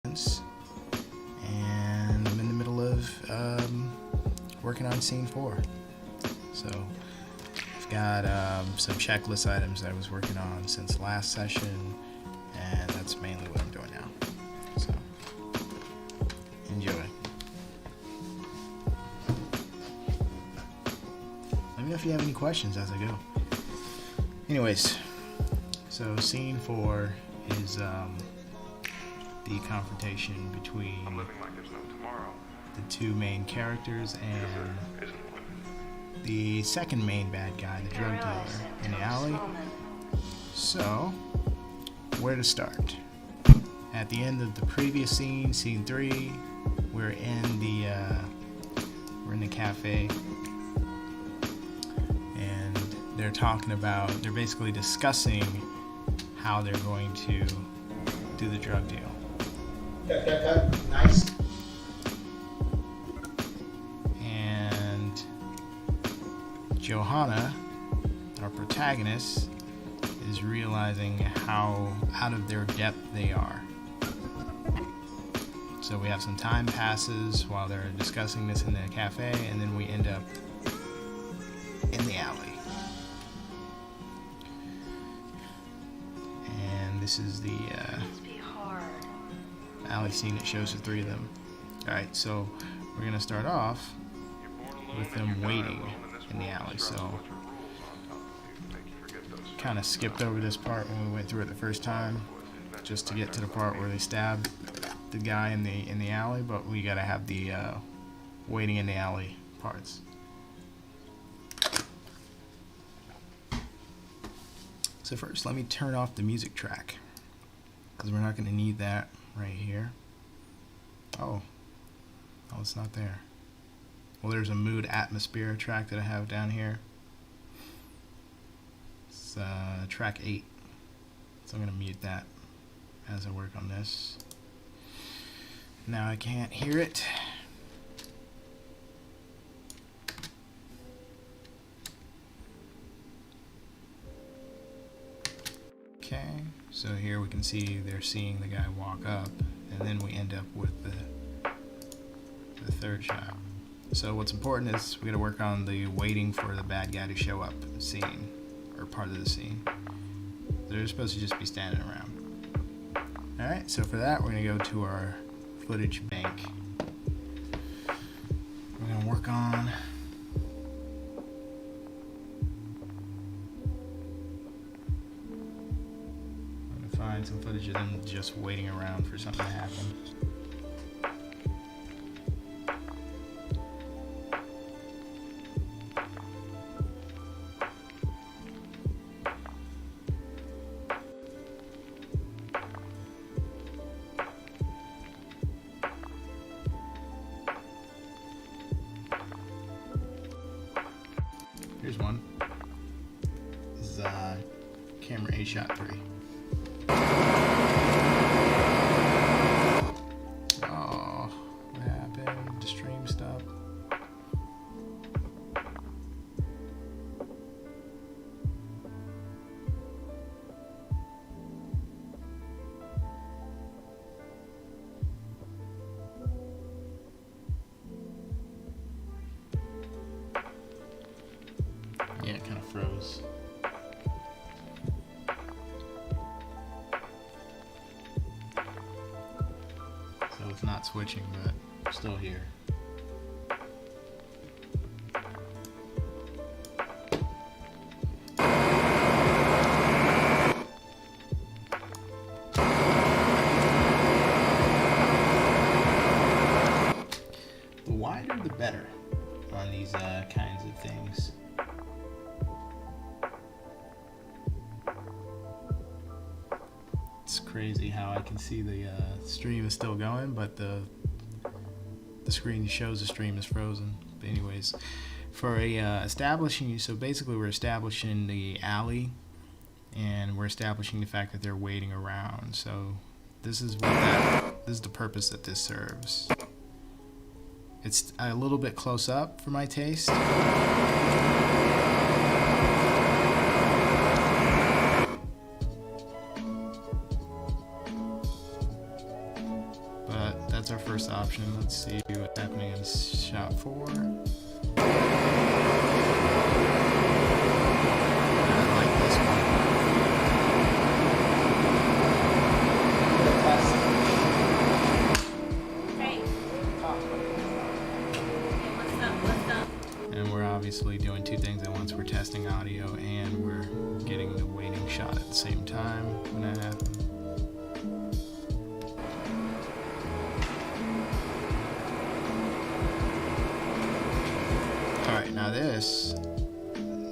and I'm in the middle of working on scene 4. So I've got some checklist items I was working on since last session, and that's mainly what I'm doing now. So enjoy. Let me know if you have any questions as I go. Anyways, so scene 4 is the confrontation between the two main characters and the second main bad guy, the drug dealer, in the alley. So, where to start? At the end of the previous scene, scene 3, we're in the cafe, and they're basically discussing how they're going to do the drug deal. Nice. And Johanna, our protagonist, is realizing how out of their depth they are. So we have some time passes while they're discussing this in the cafe, and then we end up in the alley. And this is the alley scene that shows the three of them. Alright, so we're going to start off with them waiting in the alley. So kind of skipped over this part when we went through it the first time, just to get to the part where they stabbed the guy in the alley, but we got to have the waiting in the alley parts. So first, let me turn off the music track, because we're not going to need that right here. Oh, it's not there. Well, there's a mood atmosphere track that I have down here. It's track 8. So I'm going to mute that as I work on this. Now I can't hear it. Okay, so here we can see they're seeing the guy walk up, and then we end up with the third shot. So what's important is we got to work on the waiting for the bad guy to show up scene, or part of the scene. They're supposed to just be standing around. Alright, so for that we're going to go to our footage bank. We're going to work on find some footage of them just waiting around for something to happen. Here's one. This is camera A shot 3. Oh, what happened? The stream stopped. Yeah, it kind of froze. So it's not switching, but still here. The wider the better on these kinds of things. It's crazy how I can see the stream is still going, but the screen shows the stream is frozen. But anyways, for so basically we're establishing the alley, and we're establishing the fact that they're waiting around. So this is the purpose that this serves. It's a little bit close up for my taste. that's our first option. Let's see what's happening in shot 4. I like this one. Hey. What's up? And we're obviously doing two things at once. We're testing audio and we're getting the waiting shot at the same time when that happens. Alright, now this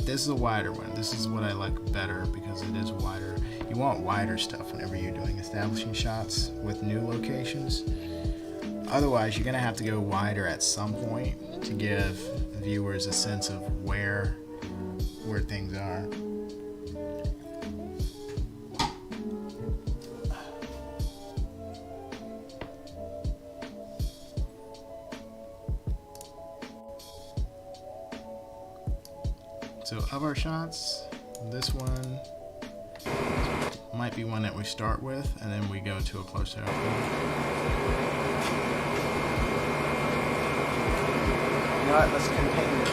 is a wider one. This is what I like better because it is wider. You want wider stuff whenever you're doing establishing shots with new locations. Otherwise, you're going to have to go wider at some point to give viewers a sense of where things are. So of our shots, this one might be one that we start with, and then we go to a closer up. You know what, let's contain this.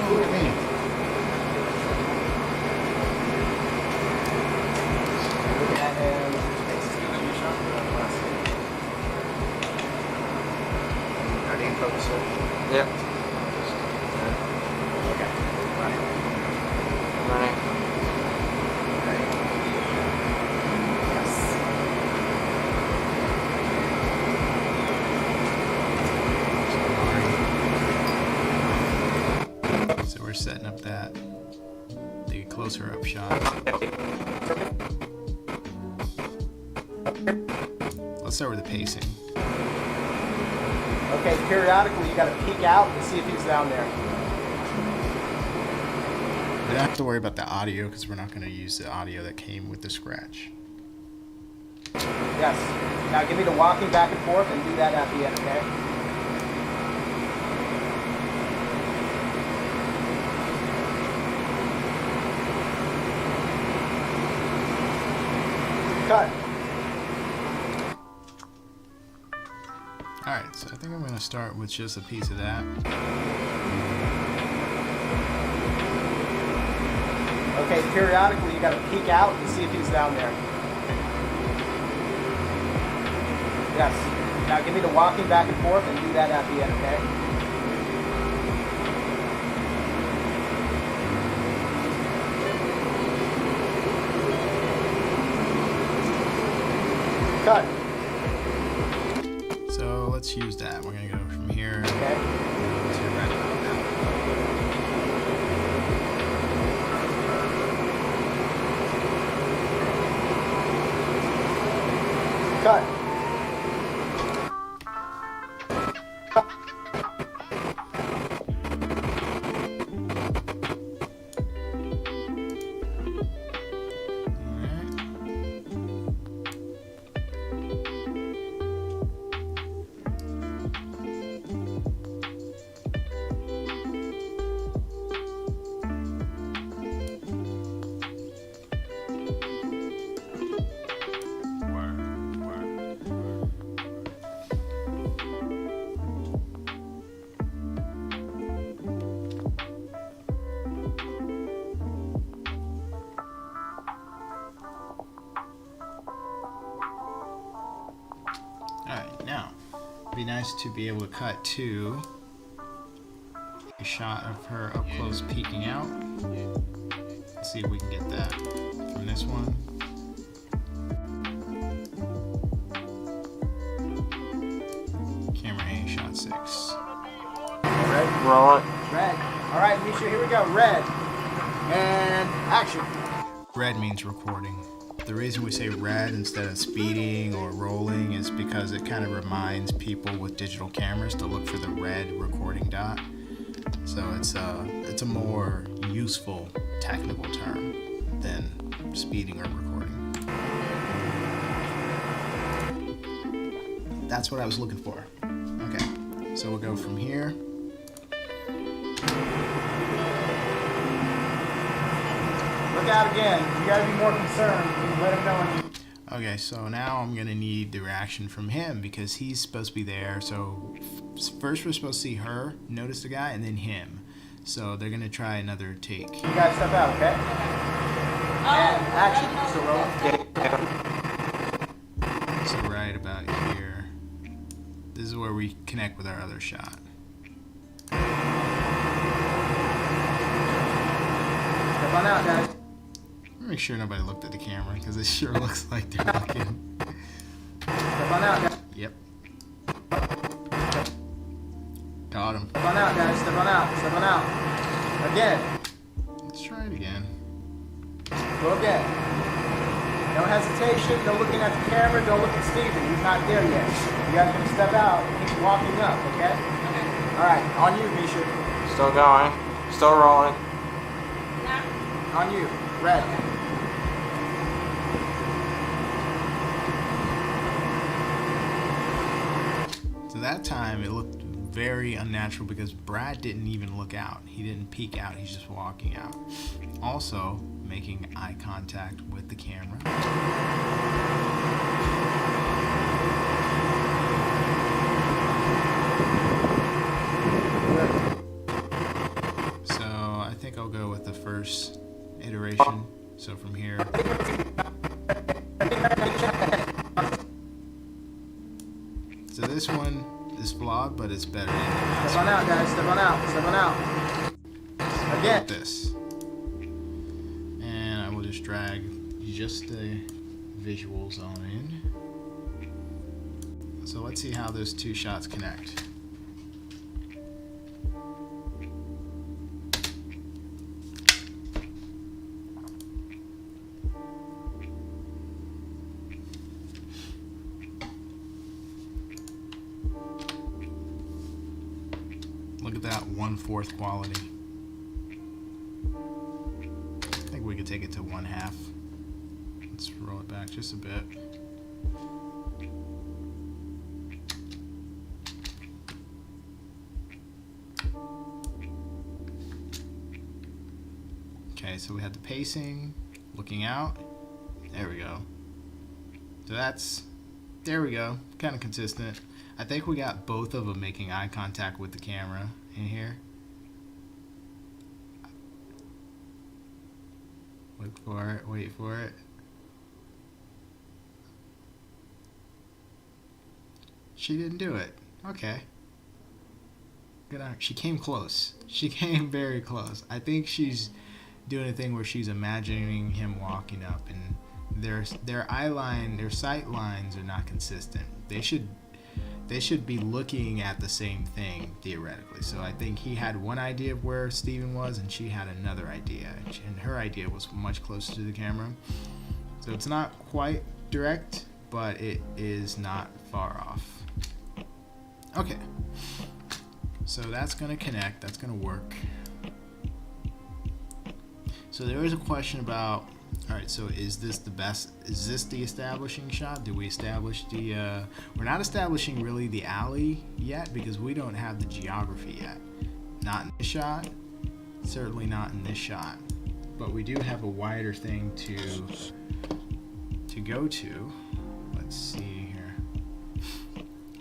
What do you mean? Look at him. Ready and focus it? Yep. Okay. Running. Running. Ready. Yes. So we're setting up the closer up shot. Let's start with the pacing. Okay, periodically you gotta peek out and see if he's down there. We don't have to worry about the audio because we're not going to use the audio that came with the scratch. Yes. Now give me the walking back and forth and do that at the end, okay? Cut. Alright, so I think I'm going to start with just a piece of that. Okay, periodically you gotta peek out and see if he's down there. Yes. Now give me the walking back and forth and do that at the end, okay? Cut. So let's use that. We're going to go from here Okay. to right about now. Cut. Alright, now, it'd be nice to be able to cut to a shot of her up close peeking out. Let's see if we can get that from this one. Camera A, shot 6. Red. Roll it. Red. All right, Misha, here we go. Red. And action. Red means recording. The reason we say red instead of speeding or rolling is because it kind of reminds people with digital cameras to look for the red recording dot. So it's a more useful technical term than speeding or recording. That's what I was looking for. Okay, so we'll go from here. Look out again. You gotta be more concerned. You let him know when you... Okay, so now I'm gonna need the reaction from him because he's supposed to be there. So first we're supposed to see her, notice the guy, and then him. So they're gonna try another take. You guys step out, okay? And action. So roll. So right about here, this is where we connect with our other shot. Step on out, guys. Make sure nobody looked at the camera because it sure looks like they're looking. Step on out, guys. Yep. Got him. Step on out, guys. Step on out. Step on out. Again. Let's try it again. Go again. No hesitation. No looking at the camera. Don't look at Steven. He's not there yet. You guys are going to step out and keep walking up, okay? Okay. All right. On you, Misha. Still going. Still rolling. Now. On you. Red. So that time it looked very unnatural because Brad didn't even look out. He didn't peek out. He's just walking out. Also making eye contact with the camera. So I think I'll go with the first iteration. So from here. So this one is flawed, but it's better than the last Step on out, guys. Step on out. Step on out. Again. this. And I will just drag just the visuals on in. So let's see how those two shots connect. Look at that 1/4 quality. I think we could take it to 1/2. Let's roll it back just a bit. Okay, so we had the pacing, looking out. There we go. So there we go, kind of consistent. I think we got both of them making eye contact with the camera in here. Look for it, wait for it. She didn't do it. Okay. Good on her. She came close. She came very close. I think she's doing a thing where she's imagining him walking up, and their eye line, their sight lines are not consistent. They should be looking at the same thing theoretically. So I think he had one idea of where Steven was and she had another idea, and her idea was much closer to the camera. So it's not quite direct, but it is not far off. Okay, so that's gonna connect, that's gonna work. So there is a question about, all right, so is this the establishing shot? Do we establish the, we're not establishing really the alley yet because we don't have the geography yet. Not in this shot, certainly not in this shot. But we do have a wider thing to go to. Let's see here.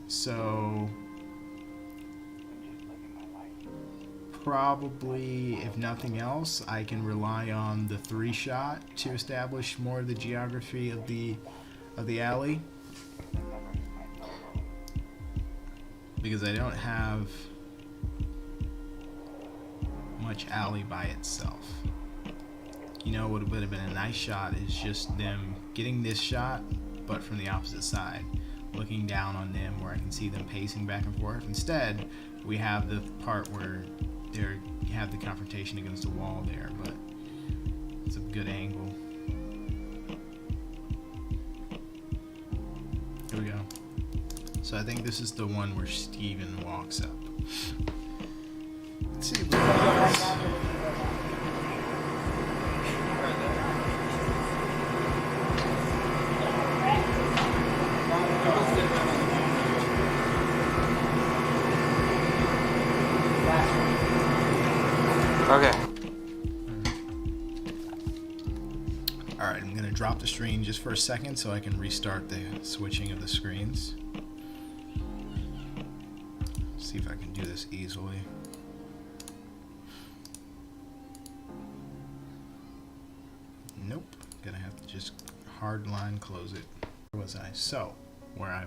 So, probably, if nothing else, I can rely on the 3-shot to establish more of the geography of the alley, because I don't have much alley by itself. You know what would have been a nice shot is just them getting this shot, but from the opposite side, looking down on them where I can see them pacing back and forth. Instead, we have the part where you have the confrontation against the wall there, but it's a good angle. Here we go. So I think this is the one where Steven walks up. Let's see if we Okay. Alright, I'm gonna drop stop the stream just for a second so I can restart the switching of the screens. See if I can do this easily. Nope. Gonna have to just hard line close it. Where was I? So, where I